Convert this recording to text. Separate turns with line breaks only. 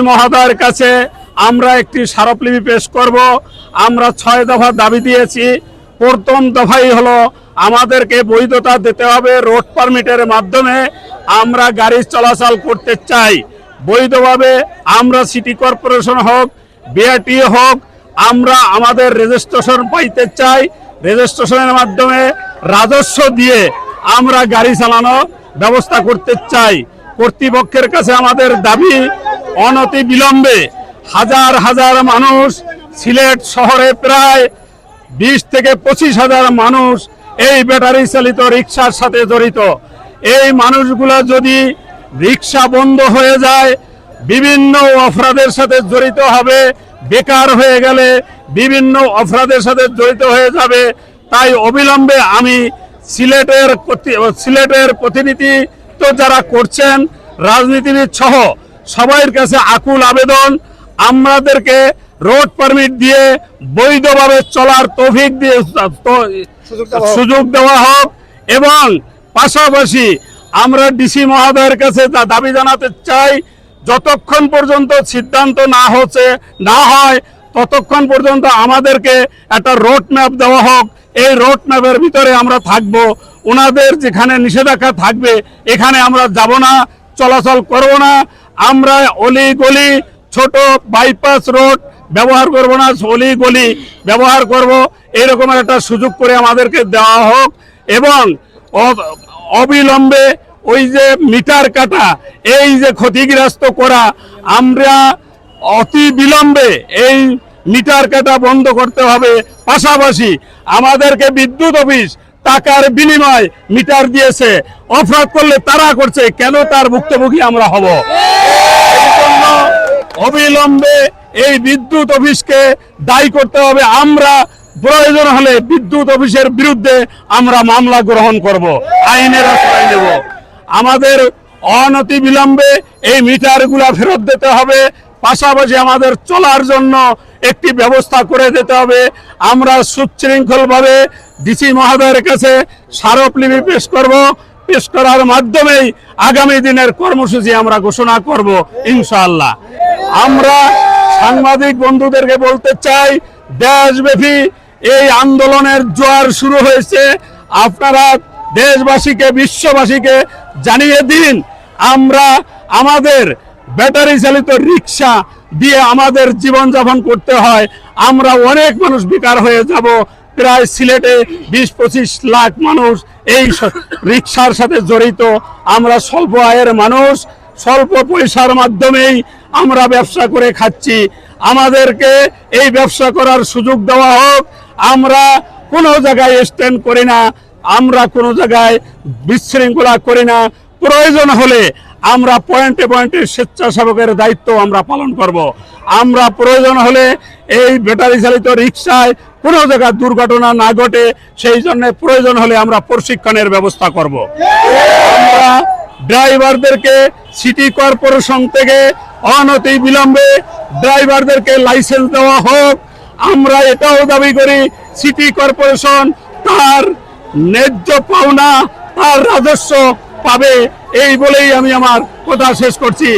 মহোদয়ের কাছে আমরা একটি স্মারকলিপি পেশ করব। আমরা 6 দফা দাবি দিয়েছি। প্রথম দফাই হলো আমাদেরকে বৈধতা দিতে হবে। রোড পারমিটের মাধ্যমে আমরা গাড়ি চলাচল করতে চাই বৈধভাবে। আমরা সিটি কর্পোরেশন হোক, বিআরটি হোক, আমরা আমাদের রেজিস্ট্রেশন পাইতে চাই। রেজিস্ট্রেশনের মাধ্যমে রাজস্ব দিয়ে আমরা গাড়ি চালানো ব্যবস্থা করতে চাই। কর্তৃপক্ষের কাছে আমাদের দাবি, অনতি বিলম্বে হাজার হাজার মানুষ, সিলেট শহরে প্রায় 20 থেকে 25,000 মানুষ এই ব্যাটারি চালিত রিক্সার সাথে জড়িত। এই মানুষগুলো যদি রিক্সা বন্ধ হয়ে যায়, বিভিন্ন অপরাধের সাথে জড়িত হবে। বেকার হয়ে গেলে বিভিন্ন অপরাধের সাথে জড়িত হয়ে যাবে। তাই অবিলম্বে আমি সিলেটের প্রতিনিধি তো যারা করছেন, রাজনীতিবিদ সহ সবার কাছে আকুল আবেদন, আমাদেরকে রোড পারমিট দিয়ে বৈধভাবে চলার তৌফিক দিয়ে সুযোগ দেওয়া হোক। এবং পাশাপাশি আমরা ডিসি মহোদয়ের কাছে দাবি জানাতে চাই, যতক্ষণ পর্যন্ত সিদ্ধান্ত না হয় ততক্ষণ পর্যন্ত আমাদেরকে একটা রোড ম্যাপ দেওয়া হোক। এই রোড ম্যাপের ভিতরে আমরা থাকব। ওনাদের যেখানে নিষেধাজ্ঞা থাকবে এখানে আমরা যাব না, চলাচল করব না। আমরা অলি গলি, ছোট বাইপাস রোড ব্যবহার করব না, অলি গলি ব্যবহার করব। এরকম একটা সুযোগ করে আমাদেরকে দেওয়া হোক। এবং অবিলম্বে ওই যে মিটার কাটা, এই যে ক্ষতিগ্রস্ত করা, আমরা অতি বিলম্বে এই মিটার কাটা বন্ধ করতে হবে। পাশাপাশি আমাদেরকে বিদ্যুৎ অফিস টাকার বিনিময় মিটার দিয়েছে, অপরাধ করলে তারা করছে, কেন তার ভুক্তভোগী আমরা হব? এই জন্য অবিলম্বে এই বিদ্যুৎ অফিসকে দায়ী করতে হবে। আমরা প্রয়োজন হলে বিদ্যুৎ অফিসের বিরুদ্ধে আমরা মামলা গ্রহণ করব, আইনের আশ্রয় নেব। আমাদের অনতি বিলম্বে এই মিটারগুলা ফেরত দিতে হবে। পাশাপাশি আমাদের চলার জন্য একটি ব্যবস্থা করে দিতে হবে। আমরা সুশৃঙ্খলভাবে ডিসি মহোদয়ের কাছে স্মারকলিপি পেশ করব। পেশ করার মাধ্যমেই আগামী দিনের কর্মসূচি আমরা ঘোষণা করব ইনশাআল্লাহ। আমরা সাংবাদিক বন্ধুদেরকে বলতে চাই, দেশব্যাপী এই আন্দোলনের জোয়ার শুরু হয়েছে। আপনারা দেশবাসীকে, বিশ্ববাসীকে জানিয়ে দিন, আমরা আমাদের ব্যাটারি চালিত রিক্সা দিয়ে আমাদের জীবনযাপন করতে হয়। আমরা অনেক মানুষ বেকার হয়ে যাব। প্রায় সিলেটে 20-25 লাখ মানুষ এই রিক্সার সাথে জড়িত। আমরা স্বল্প আয়ের মানুষ, স্বল্প পয়সার মাধ্যমেই আমরা ব্যবসা করে খাচ্ছি। আমাদেরকে এই ব্যবসা করার সুযোগ দেওয়া হোক। আমরা কোনো জায়গায় স্ট্যান্ড করি না, আমরা কোনো জায়গায় বিশৃঙ্খলা করি না। প্রয়োজন হলে আমরা পয়েন্টে পয়েন্টে স্বেচ্ছাসেবকের দায়িত্ব আমরা পালন করব। আমরা প্রয়োজন হলে এই ব্যাটারি চালিত রিক্সায় কোনো জায়গায় দুর্ঘটনা না ঘটে, সেই জন্য প্রয়োজন হলে আমরা প্রশিক্ষণের ব্যবস্থা করব। আমরা ড্রাইভারদেরকে সিটি কর্পোরেশন থেকে অনতি বিলম্বে ড্রাইভারদেরকে লাইসেন্স দেওয়া হোক। আমরা এটাও দাবি করি, সিটি কর্পোরেশন তার ন্যায্য পাওনা, তার রাজস্ব পাবে। এই বলেই আমি আমার কথা শেষ করছি।